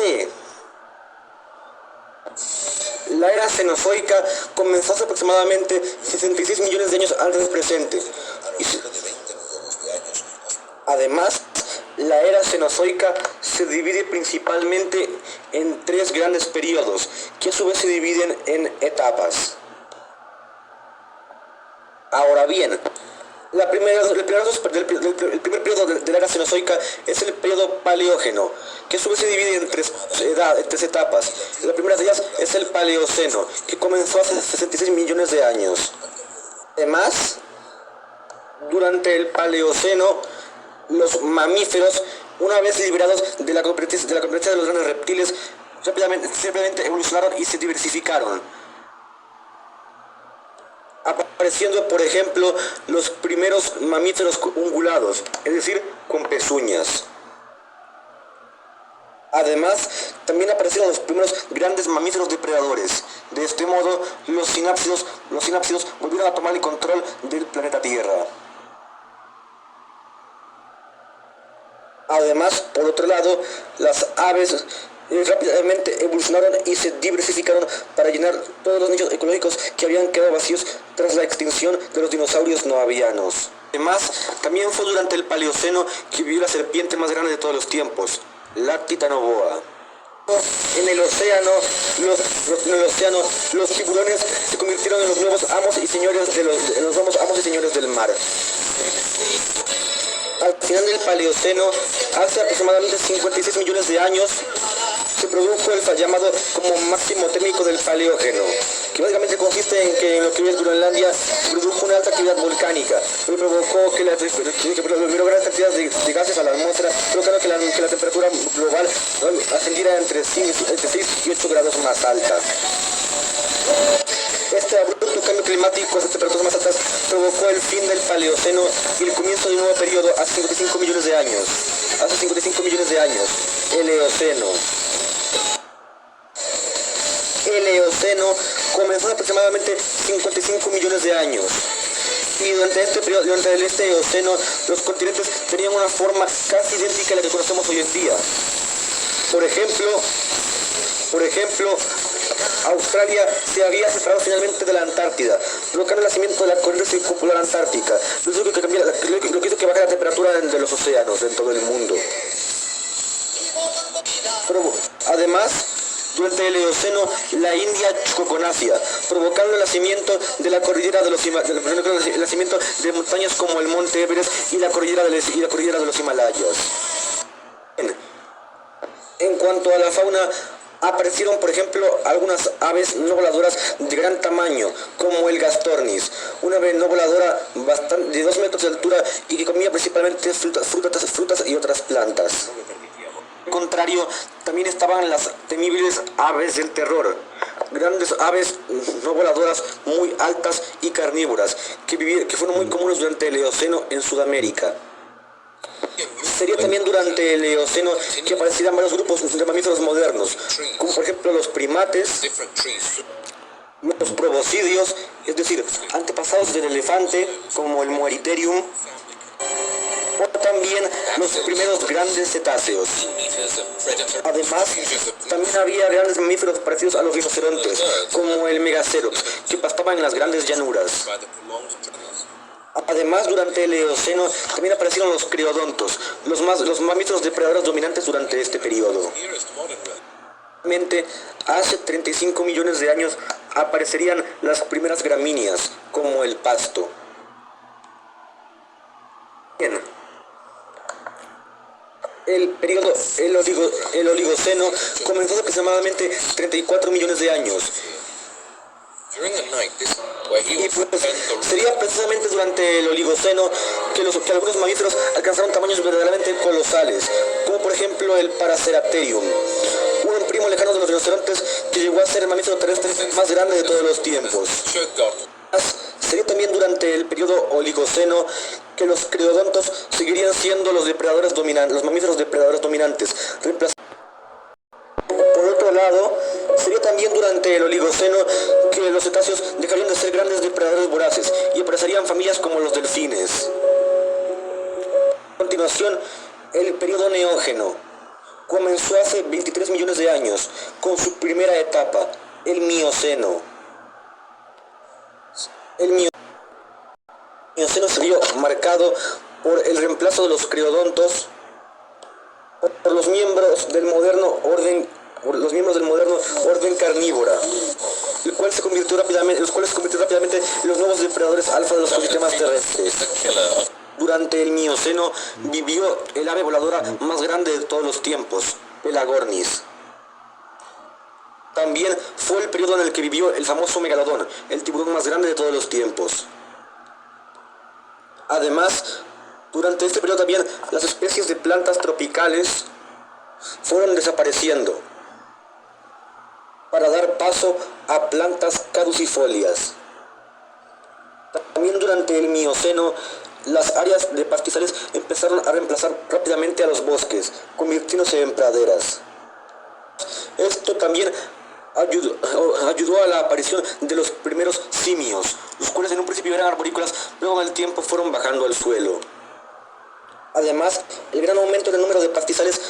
C. La era Cenozoica comenzó hace aproximadamente 66 millones de años antes del presente. Además, la era Cenozoica se divide principalmente en tres grandes periodos, que a su vez se dividen en etapas. Ahora bien, el primer periodo de la era Cenozoica es el periodo Paleógeno, que a su vez se divide en tres etapas. La primera de ellas es el Paleoceno, que comenzó hace 66 millones de años. Además, durante el Paleoceno, los mamíferos, una vez liberados de la competencia de los grandes reptiles, rápidamente evolucionaron y se diversificaron, apareciendo, por ejemplo, los primeros mamíferos ungulados, es decir, con pezuñas. Además, también aparecieron los primeros grandes mamíferos depredadores. De este modo, los sinápsidos volvieron a tomar el control del planeta Tierra. Además, por otro lado, las aves rápidamente evolucionaron y se diversificaron para llenar todos los nichos ecológicos que habían quedado vacíos tras la extinción de los dinosaurios no avianos. Además, también fue durante el Paleoceno que vivió la serpiente más grande de todos los tiempos, la Titanoboa. En el océano, los tiburones se convirtieron en los nuevos amos y señores del mar. Al final del Paleoceno, hace aproximadamente 56 millones de años, se produjo el llamado como máximo térmico del Paleógeno, que básicamente consiste en que en lo que hoy es Groenlandia se produjo una alta actividad volcánica, lo que provocó que liberó grandes cantidades de gases a la atmósfera, provocando que la temperatura global ascendiera entre 6 y 8 grados más alta. Este abrupto cambio climático, estas temperaturas más altas, provocó el fin del Paleoceno y el comienzo de un nuevo periodo hace 55 millones de años. El Eoceno. El Eoceno comenzó hace aproximadamente 55 millones de años. Y durante este Eoceno, los continentes tenían una forma casi idéntica a la que conocemos hoy en día. Por ejemplo, Australia se había separado finalmente de la Antártida, provocando el nacimiento de la corriente circumpolar antártica, lo que hizo que bajara la temperatura de los océanos en todo el mundo. Además, durante el Eoceno, la India chocó con Asia, provocando el nacimiento de la cordillera de el nacimiento de montañas como el Monte Everest y la cordillera de los Himalayas. En cuanto a la fauna, aparecieron, por ejemplo, algunas aves no voladoras de gran tamaño, como el Gastornis, una ave no voladora de 2 metros de altura y que comía principalmente frutas y otras plantas. Al contrario, también estaban las temibles aves del terror, grandes aves no voladoras muy altas y carnívoras, que fueron muy comunes durante el Eoceno en Sudamérica. Sería también durante el Eoceno que aparecerían varios grupos de mamíferos modernos, como por ejemplo los primates, los proboscidios, es decir, antepasados del elefante, como el Moeriterium, o también los primeros grandes cetáceos. Además, también había grandes mamíferos parecidos a los rinocerontes, como el Megacerops, que pastaban en las grandes llanuras. Además, durante el Eoceno también aparecieron los criodontos, los mamíferos depredadores dominantes durante este periodo. Hace 35 millones de años aparecerían las primeras gramíneas, como el pasto. Bien. El Oligoceno comenzó hace aproximadamente 34 millones de años. Y pues, sería precisamente durante el Oligoceno que algunos mamíferos alcanzaron tamaños verdaderamente colosales, como por ejemplo el Paraceratherium, un primo lejano de los rinocerontes que llegó a ser el mamífero terrestre más grande de todos los tiempos. Sería también durante el periodo Oligoceno que los criodontos seguirían siendo los mamíferos depredadores dominantes, Por otro lado, sería también durante el Oligoceno que los cetáceos dejarían de ser grandes depredadores voraces y aparecerían familias como los delfines. A continuación, el periodo Neógeno. comenzó hace 23 millones de años, con su primera etapa, el Mioceno. El Mioceno se vio marcado por el reemplazo de los criodontos por los miembros del moderno orden carnívora, los cuales se convirtió rápidamente en los nuevos depredadores alfa de los ecosistemas terrestres. Durante el Mioceno vivió el ave voladora más grande de todos los tiempos, el Agornis. También fue el periodo en el que vivió el famoso megalodón, el tiburón más grande de todos los tiempos. Además, durante este periodo también las especies de plantas tropicales fueron desapareciendo para dar paso a plantas caducifolias. También durante el Mioceno, las áreas de pastizales empezaron a reemplazar rápidamente a los bosques, convirtiéndose en praderas. Esto también ayudó a la aparición de los primeros simios, los cuales en un principio eran arborícolas, luego con el tiempo fueron bajando al suelo. Además, el gran aumento del número de pastizales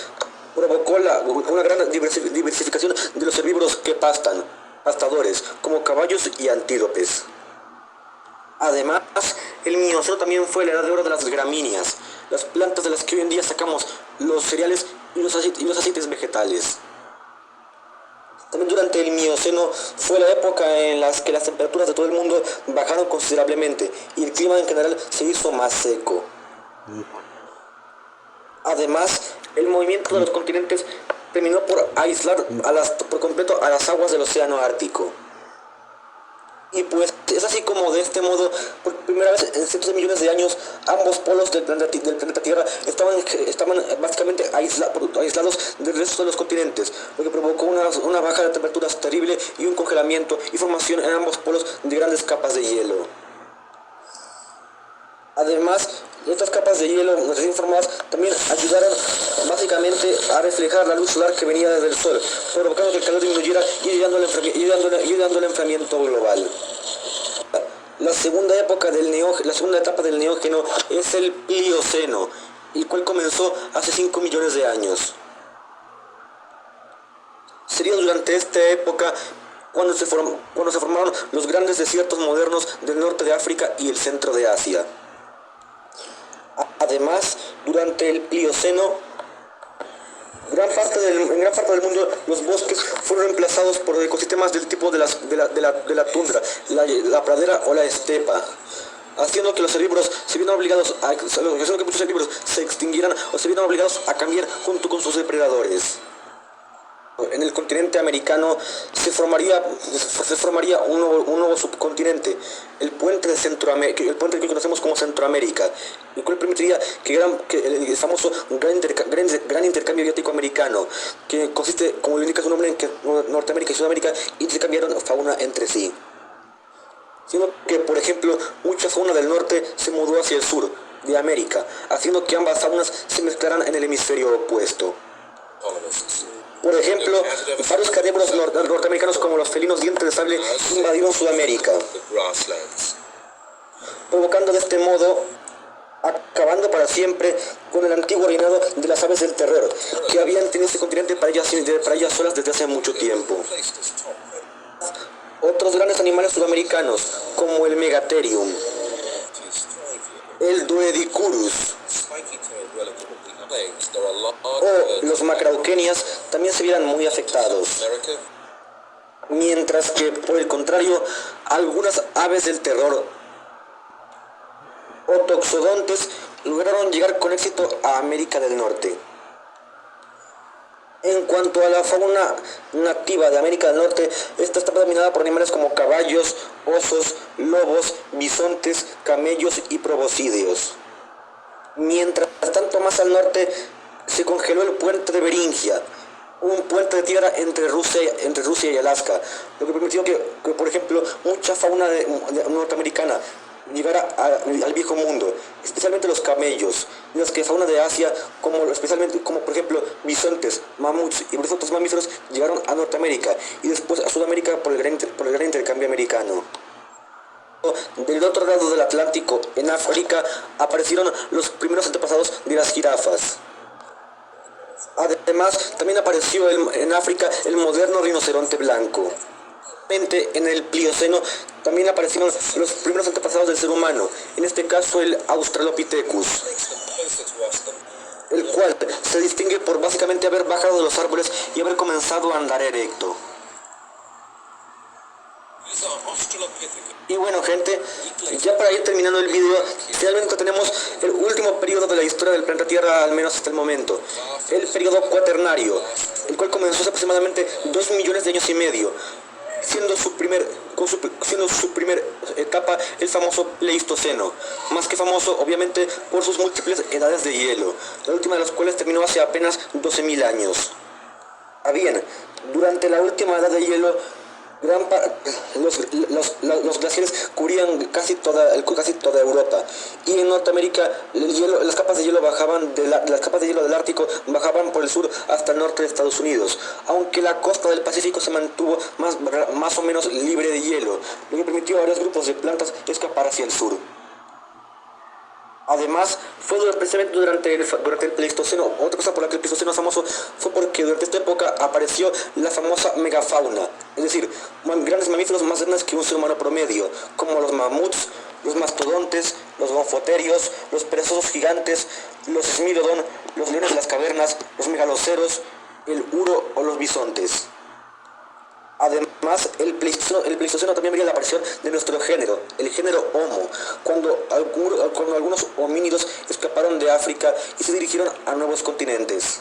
provocó una gran diversificación de los herbívoros que pastadores, como caballos y antílopes. Además, el Mioceno también fue la edad de oro de las gramíneas, las plantas de las que hoy en día sacamos los cereales y los aceites vegetales. También durante el Mioceno fue la época en la que las temperaturas de todo el mundo bajaron considerablemente y el clima en general se hizo más seco. Además, el movimiento de los continentes terminó por aislar por completo a las aguas del océano Ártico. Y pues es así como de este modo, por primera vez en cientos de millones de años, ambos polos del planeta Tierra estaban básicamente aislados del resto de los continentes, lo que provocó una baja de temperaturas terrible y un congelamiento y formación en ambos polos de grandes capas de hielo. Además, estas capas de hielo recién formadas también ayudaron básicamente a reflejar la luz solar que venía desde el sol, provocando que el calor disminuyera y ayudando al enfriamiento global. La segunda etapa del Neógeno es el Plioceno, el cual comenzó hace 5 millones de años. Sería durante esta época cuando se formaron los grandes desiertos modernos del norte de África y el centro de Asia. Además, durante el Plioceno, en gran parte del mundo los bosques fueron reemplazados por ecosistemas del tipo de la tundra, la pradera o la estepa, haciendo que los herbívoros muchos herbívoros se extinguieran o se vieran obligados a cambiar junto con sus depredadores. En el continente americano se formaría un nuevo subcontinente, el puente que conocemos como Centroamérica, el cual permitiría que el famoso gran intercambio biótico americano, que consiste, como le indica su nombre, en que Norteamérica y Sudamérica intercambiaron fauna entre sí. Sino que, por ejemplo, mucha fauna del norte se mudó hacia el sur de América, haciendo que ambas faunas se mezclaran en el hemisferio opuesto. Por ejemplo, varios carnívoros norteamericanos como los felinos dientes de sable invadieron Sudamérica, provocando de este modo, acabando para siempre con el antiguo reinado de las aves del terror, que habían tenido este continente para ellas solas desde hace mucho tiempo. Otros grandes animales sudamericanos, como el Megatherium, el Doedicurus o los Macrauchenias también se vieran muy afectados, mientras que, por el contrario, algunas aves del terror o toxodontes lograron llegar con éxito a América del Norte. En cuanto a la fauna nativa de América del Norte, esta está dominada por animales como caballos, osos, lobos, bisontes, camellos y proboscideos. Mientras tanto, más al norte se congeló el puente de Beringia, un puente de tierra entre Rusia y Alaska, lo que permitió que por ejemplo, mucha fauna norteamericana llegara al viejo mundo, especialmente los camellos, mientras que fauna de Asia, como por ejemplo bisontes, mamuts y otros mamíferos, llegaron a Norteamérica y después a Sudamérica por el gran intercambio americano. Del otro lado del Atlántico, en África, aparecieron los primeros antepasados de las jirafas. Además, también apareció en África el moderno rinoceronte blanco. En el Plioceno también aparecieron los primeros antepasados del ser humano, en este caso el Australopithecus, el cual se distingue por básicamente haber bajado de los árboles y haber comenzado a andar erecto. Y bueno, gente, ya para ir terminando el video, finalmente tenemos el último periodo de la historia del planeta Tierra, al menos hasta el momento, el periodo cuaternario, el cual comenzó hace aproximadamente 2 millones de años y medio, siendo su primer etapa el famoso Pleistoceno, más que famoso obviamente por sus múltiples edades de hielo, la última de las cuales terminó hace apenas 12.000 años. Bien, durante la última edad de hielo, los glaciares cubrían casi toda Europa, y en Norteamérica las capas de hielo las capas de hielo del Ártico bajaban por el sur hasta el norte de Estados Unidos, aunque la costa del Pacífico se mantuvo más o menos libre de hielo, lo que permitió a varios grupos de plantas escapar hacia el sur. Además, fue precisamente durante el Pleistoceno. Otra cosa por la que el Pleistoceno es famoso fue porque durante esta época apareció la famosa megafauna, es decir, grandes mamíferos más grandes que un ser humano promedio, como los mamuts, los mastodontes, los gonfoterios, los perezosos gigantes, los smilodon, los leones de las cavernas, los megaloceros, el uro o los bisontes. Además, el Pleistoceno también vería la aparición de nuestro género, el género Homo, cuando algunos homínidos escaparon de África y se dirigieron a nuevos continentes.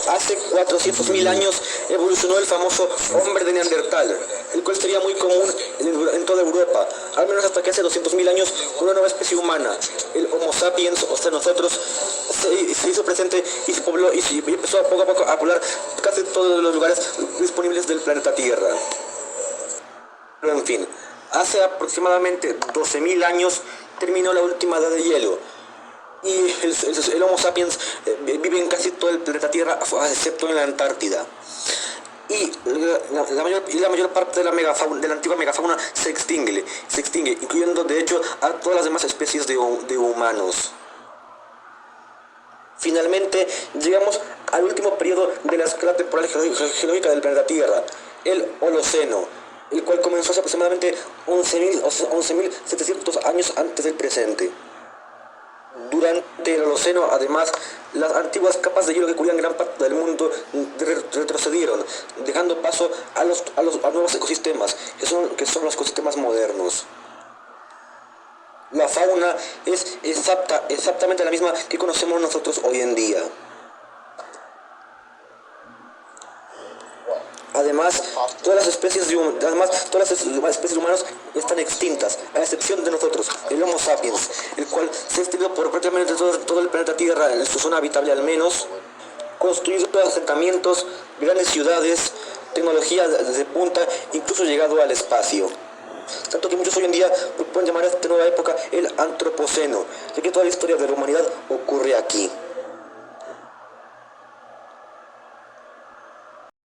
Hace 400.000 años evolucionó el famoso hombre de Neandertal, el cual sería muy común en toda Europa, al menos hasta que hace 200.000 años una nueva especie humana, el Homo sapiens, o sea nosotros, se hizo presente y se pobló y empezó poco a poco a poblar casi todos los lugares disponibles del planeta Tierra. Pero en fin, hace aproximadamente 12.000 años terminó la última edad de hielo, y el Homo sapiens vive en casi todo el planeta Tierra, excepto en la Antártida. Y la mayor parte de la antigua megafauna se extingue, incluyendo de hecho a todas las demás especies de humanos. Finalmente, llegamos al último periodo de la escala temporal geológica del planeta Tierra, el Holoceno, el cual comenzó hace aproximadamente 11.700 años antes del presente. Durante el Holoceno, además, las antiguas capas de hielo que cubrían gran parte del mundo retrocedieron, dejando paso a nuevos ecosistemas, que son los ecosistemas modernos. La fauna es exactamente la misma que conocemos nosotros hoy en día. Además, todas las especies humanas están extintas, a excepción de nosotros, el Homo sapiens, el cual se ha extinguido por prácticamente todo el planeta Tierra, en su zona habitable al menos, construido asentamientos, grandes ciudades, tecnología de punta, incluso llegado al espacio. Tanto que muchos hoy en día pueden llamar a esta nueva época el Antropoceno, ya que toda la historia de la humanidad ocurre aquí.